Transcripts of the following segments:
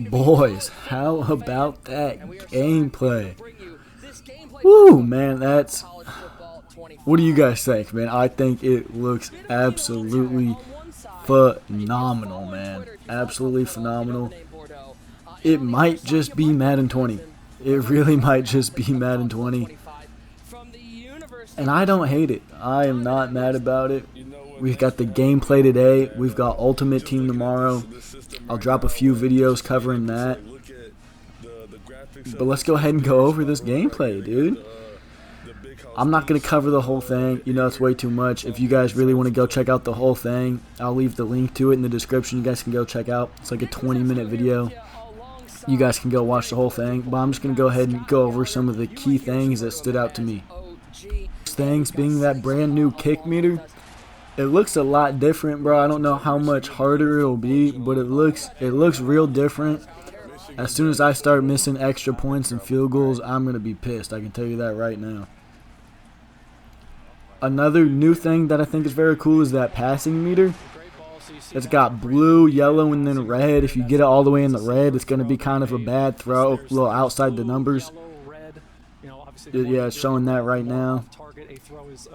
Boys, how about that gameplay? Woo, man, that's... What do you guys think, man? I think it looks absolutely phenomenal, man. Absolutely phenomenal. It might just be Madden 20. It really might just be Madden 20. And I don't hate it. I am not mad about it. We've got the gameplay today. We've got Ultimate Team tomorrow. I'll drop a few videos covering that. But let's go ahead and go over this gameplay, dude. I'm not going to cover the whole thing. You know, it's way too much. If you guys really want to go check out the whole thing, I'll leave the link to it in the description. You guys can go check out. It's like a 20-minute video. You guys can go watch the whole thing. But I'm just going to go ahead and go over some of the key things that stood out to me. Things being that brand new kick meter. It looks a lot different, bro. I don't know how much harder it'll be, but it looks real different. As soon as I start missing extra points and field goals, I'm going to be pissed. I can tell you that right now. Another new thing that I think is very cool is that passing meter. It's got blue, yellow, and then red. If you get it all the way in the red, it's going to be kind of a bad throw, a little outside the numbers. Yeah, it's showing that right now.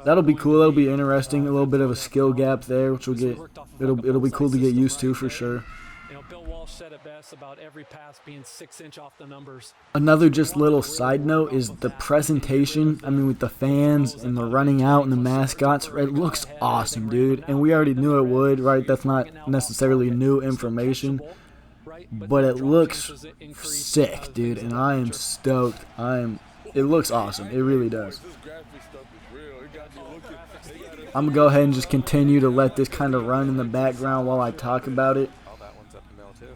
That'll be cool. That'll be interesting. A little bit of a skill gap there, which will get it'll be cool to get used to for sure. Another just little side note is the presentation. I mean, with the fans and the running out and the mascots, it looks awesome, dude. And we already knew it would, right? That's not necessarily new information, but it looks sick, dude. And I am stoked. It looks awesome. It really does. I'm going to go ahead and just continue to let this kind of run in the background while I talk about it.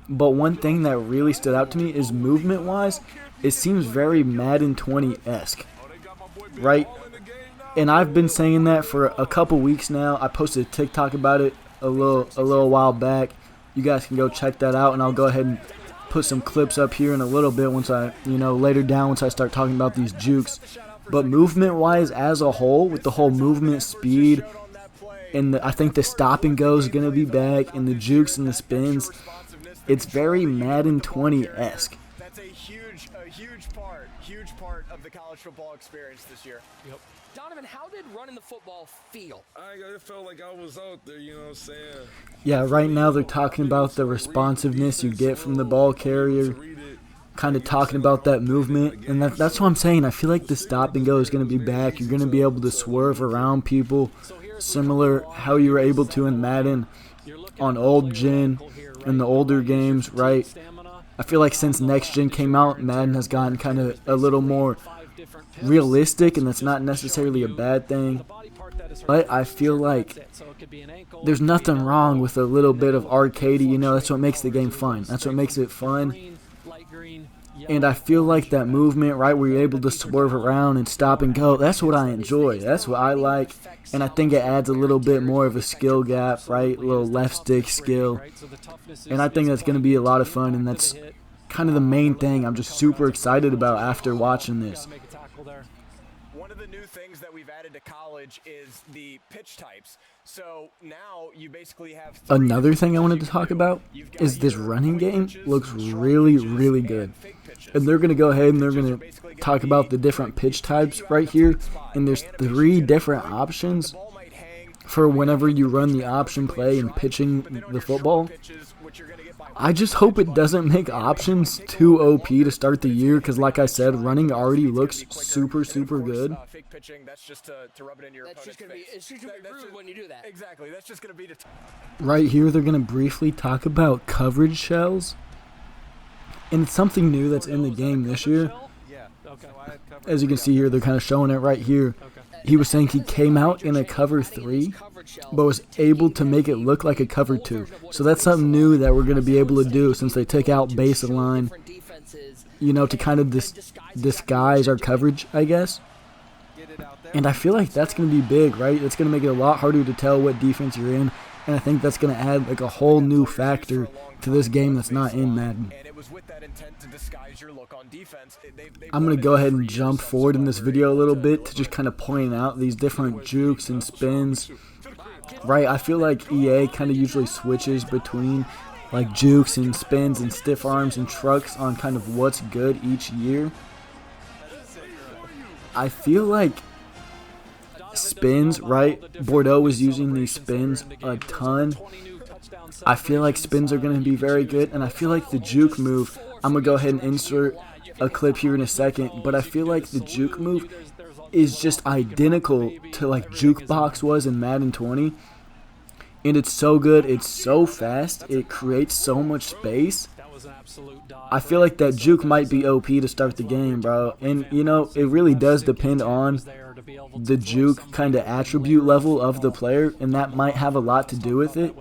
But one thing that really stood out to me is movement-wise, it seems very Madden 20-esque, right? And I've been saying that for a couple weeks now. I posted a TikTok about it a little while back. You guys can go check that out, and I'll go ahead and put some clips up here in a little bit once I, later down once I start talking about these jukes. But movement-wise as a whole, with the whole movement speed, and I think the stop and go is going to be back, and the jukes and the spins, it's very Madden 20-esque. That's a huge part of the college football experience this year. Yep. Donovan, how did running the football feel? It felt like I was out there, you know what I'm saying? Yeah, right now they're talking about the responsiveness you get from the ball carrier, kind of talking about that movement, and that's what I'm saying. I feel like the stop and go is going to be back. You're going to be able to swerve around people, similar how you were able to in Madden on old gen in the older games, right? I feel like since next gen came out, Madden has gotten kind of a little more realistic, and that's not necessarily a bad thing. But I feel like there's nothing wrong with a little bit of arcadey, that's what makes the game fun. That's what makes it fun. And I feel like that movement, right, where you're able to swerve around and stop and go, that's what I enjoy. That's what I like. And I think it adds a little bit more of a skill gap, right, a little left stick skill. And I think that's going to be a lot of fun, and that's kind of the main thing I'm just super excited about after watching this. One of the new things that we've added to college is the pitch types. So now you basically have another thing I wanted to talk about is this running game looks really, really good. And they're going to go ahead and they're going to talk about the different pitch types right here. And there's 3 different options for whenever you run the option play and pitching the football. I just hope it doesn't make options too OP to start the year, because like I said, running already looks super, super good. That's just to rub it in your opponent's face. It's just going to be rude when you do that. Exactly. That's just going to be right here, they're going to briefly talk about coverage shells. And it's something new that's in the game this year. As you can see here, they're kind of showing it right here. He was saying he came out in a cover 3, but was able to make it look like a cover 2. So that's something new that we're going to be able to do since they took out baseline, to kind of disguise our coverage, I guess. And I feel like that's going to be big, right? It's going to make it a lot harder to tell what defense you're in. And I think that's going to add like a whole new factor to this game that's not in Madden. I'm going to go ahead and jump forward in this video a little bit to just kind of point out these different jukes and spins. Right, I feel like EA kind of usually switches between like jukes and spins and stiff arms and trucks on kind of what's good each year, I feel like spins, right? Bordeaux was using these spins a ton. I feel like spins are going to be very good, and I feel like the juke move, I'm going to go ahead and insert a clip here in a second, but I feel like the juke move is just identical to like Jukebox was in Madden 20, and it's so good, it's so fast, it creates so much space. I feel like that juke might be OP to start the game, bro, and you know, it really does depend on the juke kind of attribute level of the player, and that might have a lot to do with it.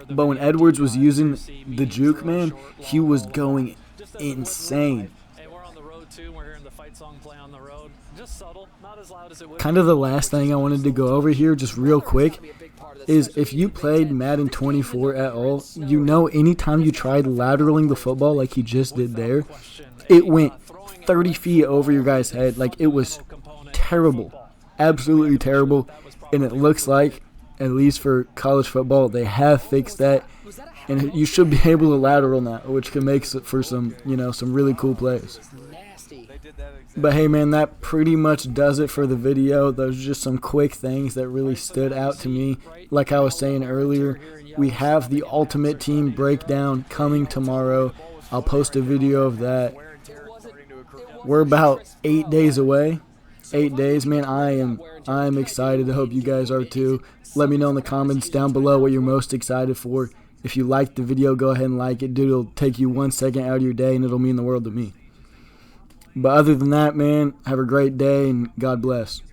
But when Edwards was using the juke, man, he was going insane. Kind of the last thing I wanted to go over here just real quick is if you played Madden 24 at all, you know anytime you tried lateraling the football like he just did there, it went 30 feet over your guy's head. Like, it was terrible, absolutely terrible, and it looks like, at least for college football, they have fixed that, and you should be able to lateral now, which can make for some, you know, some really cool plays. But hey, man, that pretty much does it for the video. Those are just some quick things that really stood out to me. Like I was saying earlier, we have the Ultimate Team breakdown coming tomorrow. I'll post a video of that. We're about 8 days away. 8 days, man. I am excited. I hope you guys are too. Let me know in the comments down below what you're most excited for. If you liked the video, go ahead and like it, dude. It'll take you 1 second out of your day, and it'll mean the world to me. But other than that, man, have a great day, and God bless.